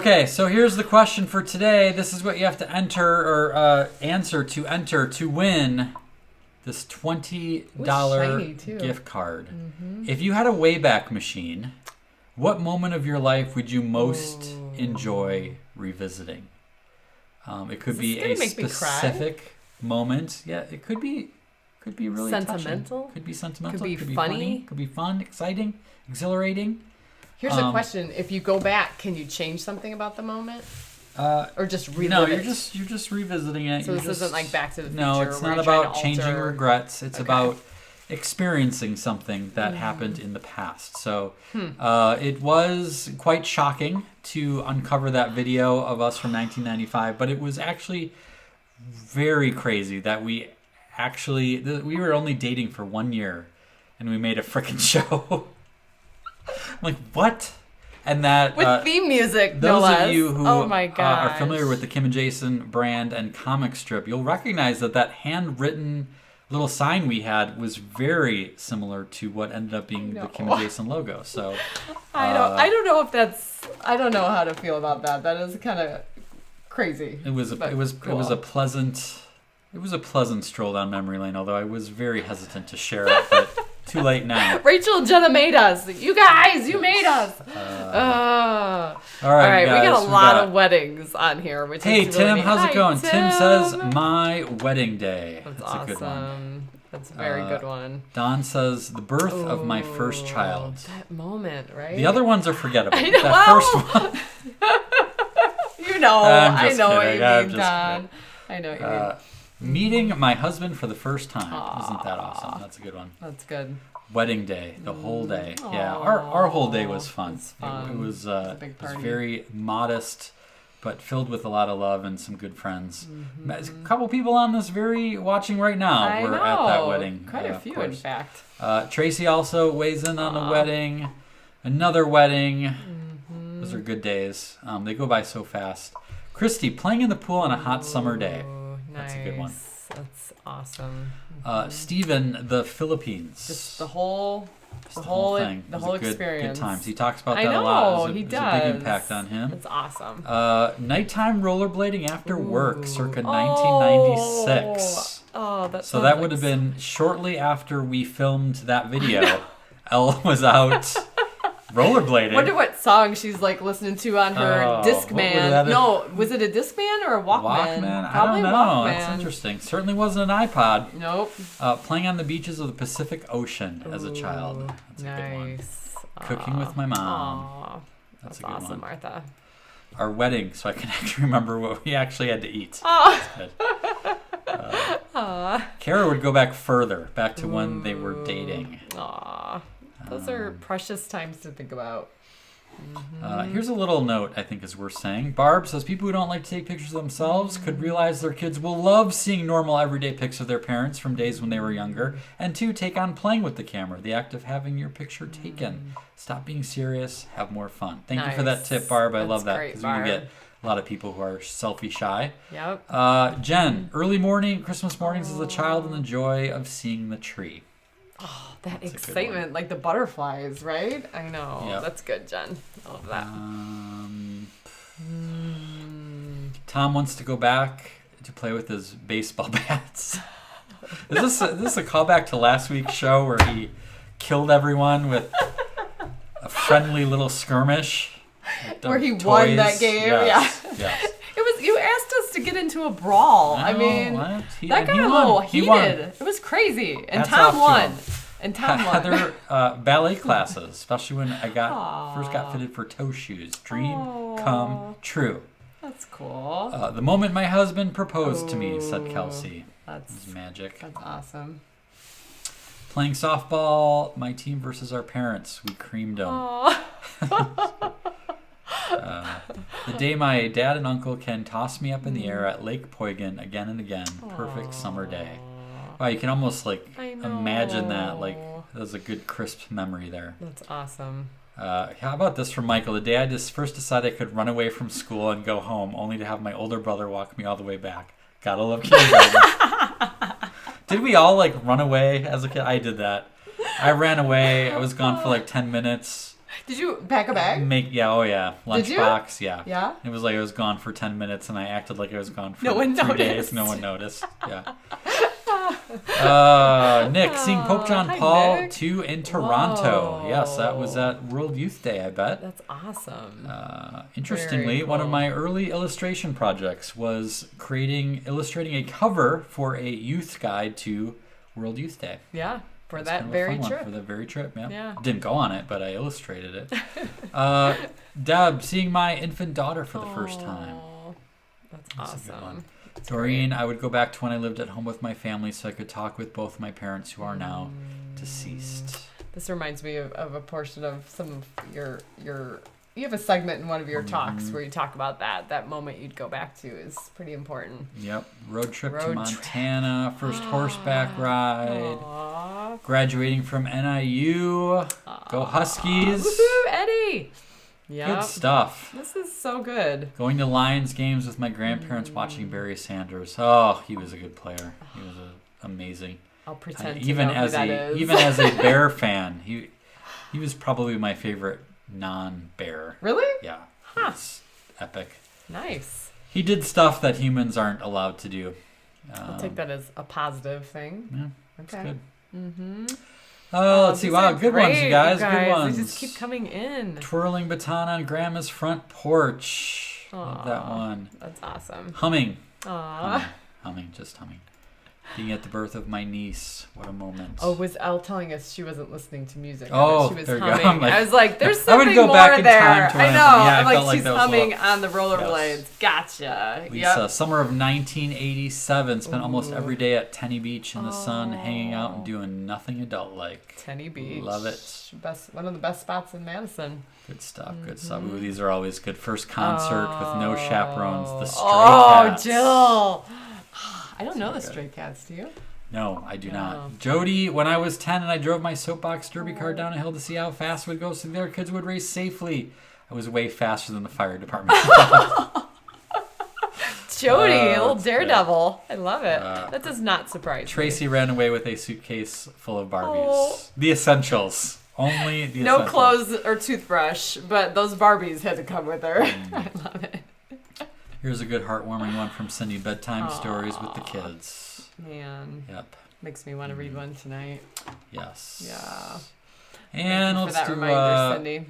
Okay, so here's the question for today. This is what you have to enter or answer to win this $20 gift card. Mm-hmm. If you had a Wayback Machine, what moment of your life would you most enjoy revisiting? It could be a specific moment. Yeah, it could be really sentimental. Touching. Could be sentimental. Could be funny. Could be fun, exciting, exhilarating. Here's a question: if you go back, can you change something about the moment, or just relive No, it? you're just revisiting it. So this isn't like Back to the Future. No, it's not about changing regrets. It's about experiencing something that happened in the past. So it was quite shocking to uncover that video of us from 1995, but it was actually very crazy that we were only dating for 1 year, and we made a freaking show. I'm like, what? And that with theme music, those no less. of you who are familiar with the Kim and Jason brand and comic strip, you'll recognize that handwritten little sign we had was very similar to what ended up being the Kim and Jason logo. So I don't know if that's. I don't know how to feel about that. That is kind of crazy. It was a pleasant stroll down memory lane. Although I was very hesitant to share it, but too late now. Rachel and Jenna made us. You guys, you made us. All right, guys, we got a lot of weddings on here. Which hey, is Tim, really how's it going? Tim. Tim says, my wedding day. That's awesome. A good one. That's a very good one. Don says, the birth of my first child. That moment, right? The other ones are forgettable. That first one. I know what you mean, Don. I know what you mean. Meeting my husband for the first time. Isn't that awesome? That's a good one. That's good. Wedding day, the whole day. Yeah, our whole day was fun. Fun. It was very modest, but filled with a lot of love and some good friends. Mm-hmm. A couple people on this watching right now were at that wedding. Quite a few, in fact. Tracy also weighs in on a wedding. Another wedding. Mm-hmm. Those are good days. They go by so fast. Christy, playing in the pool on a hot summer day. That's a good one. That's awesome. Stephen, the Philippines. Just the whole thing. The whole experience. Good times. He talks about that a lot. It was a big impact on him. That's awesome. Nighttime rollerblading after work, circa 1996. So that would have been shortly after we filmed that video. Elle was out rollerblading. I wonder what song she's like listening to on her Discman. No, was it a Discman or a Walkman? Probably I don't know. Walkman. That's interesting. Certainly wasn't an iPod. Nope. Playing on the beaches of the Pacific Ocean as a child. That's a good one. Cooking with my mom. That's a good awesome, one. Martha. Our wedding, so I can actually remember what we actually had to eat. That's good. Kara would go back further, back to when they were dating. Those are precious times to think about. Mm-hmm. Here's a little note I think is worth saying. Barb says people who don't like to take pictures of themselves could realize their kids will love seeing normal everyday pics of their parents from days when they were younger. And 2, take on playing with the camera, the act of having your picture taken. Stop being serious, have more fun. Thank you for that tip, Barb. I love that because we get a lot of people who are selfie shy. Yep. Jen, early Christmas mornings as a child and the joy of seeing the tree. Oh, that excitement, like the butterflies, right? I know. Yep. That's good, Jen. I love that. Tom wants to go back to play with his baseball bats. Is this a callback to last week's show where he killed everyone with a friendly little skirmish? Where he won that game? Yes. You asked us to get into a brawl. That got a little heated. It was crazy. And Tom won. Heather, ballet classes, especially when I first got fitted for toe shoes. Dream come true. That's cool. The moment my husband proposed to me, said Kelsey. That's magic. That's awesome. Playing softball, my team versus our parents. We creamed them. The day my dad and uncle can toss me up in the air at Lake Poygan again and again. Perfect summer day. Wow, you can almost imagine that. There's a good crisp memory there. That's awesome. How about this from Michael? The day I first decided I could run away from school and go home, only to have my older brother walk me all the way back. Gotta love kindergarten. Did we all run away as a kid? I did that. I ran away. I was gone for 10 minutes. Did you pack a bag? Oh yeah. Lunchbox, yeah. Yeah? It was like I was gone for 10 minutes and I acted like I was gone for no one 3 noticed. days. No one noticed. Yeah. Nick, seeing Pope John Paul Nick. II in Toronto. Whoa. Yes, that was at World Youth Day, I bet. That's awesome. Interestingly, one of my early illustration projects was illustrating a cover for a youth guide to World Youth Day. Yeah, for That's that kind of very a fun trip. one, for that very trip, Yeah. Didn't go on it, but I illustrated it. Deb, seeing my infant daughter for the first time. That's That's a good one. awesome. Doreen, I would go back to when I lived at home with my family so I could talk with both my parents who are now deceased. This reminds me of a portion of some of your you have a segment in one of your talks where you talk about that moment you'd go back to is pretty important. Yep. Road trip to Montana, first horseback ride, graduating from NIU, go Huskies. Woohoo, Eddie! Yeah. Good stuff. This is so good. Going to Lions games with my grandparents, watching Barry Sanders. Oh, he was a good player. He was amazing. I'll pretend even to know as who that is. Even as a Bear fan, he was probably my favorite non-Bear. Really? Yeah. Huh. It's epic. Nice. He did stuff that humans aren't allowed to do. I'll take that as a positive thing. Yeah. Okay. It's good. Mm-hmm. Let's see. Wow, good ones, you guys. Good ones. They just keep coming in. Twirling baton on Grandma's front porch. Love that one. That's awesome. Humming. Aww. Humming, just humming. Being at the birth of my niece. What a moment. Oh, was Elle telling us she wasn't listening to music? Oh, she was there you go. humming. Like, I was like, there's I would something go more back in there. time to I when know. I I'm felt like, like she's that was humming little- on the rollerblades. Yes. Gotcha. Lisa, Yep. summer of 1987. Spent almost every day at Tenny Beach in the sun, hanging out and doing nothing adult-like. Tenny Beach. Love it. One of the best spots in Madison. Good stuff, good stuff. Ooh, these are always good. First concert with no chaperones. The Stray Cats. Jill. I don't know the Stray Cats, do you? No, I do not. Jody, when I was 10 and I drove my soapbox derby car down a hill to see how fast we'd go so the other kids would race safely, I was way faster than the fire department. Jody, a little daredevil. I love it. That does not surprise Tracy me. ran away with a suitcase full of Barbies. The essentials. Only the No essentials. clothes or toothbrush, but those Barbies had to come with her. I love it. Here's a good heartwarming one from Cindy. Bedtime stories with the kids. Man. Yep. Makes me want to read one tonight. Yes. Yeah. And Thank you for let's that do reminder, Cindy.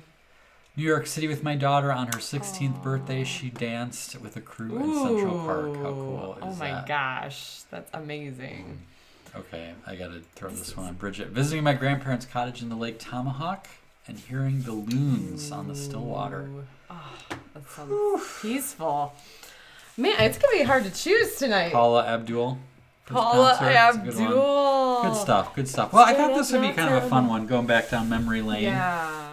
New York City with my daughter on her 16th birthday. She danced with a crew in Central Park. How cool is that? Oh my gosh. That's amazing. Okay, I gotta throw this one on Bridget. Visiting my grandparents' cottage in the Lake Tomahawk and hearing the loons on the still water. Oh, that sounds peaceful. Man, it's going to be hard to choose tonight. Paula Abdul. Paula Abdul. Good Good stuff, good stuff. Well, I thought this would be kind of a fun one, going back down memory lane. Yeah.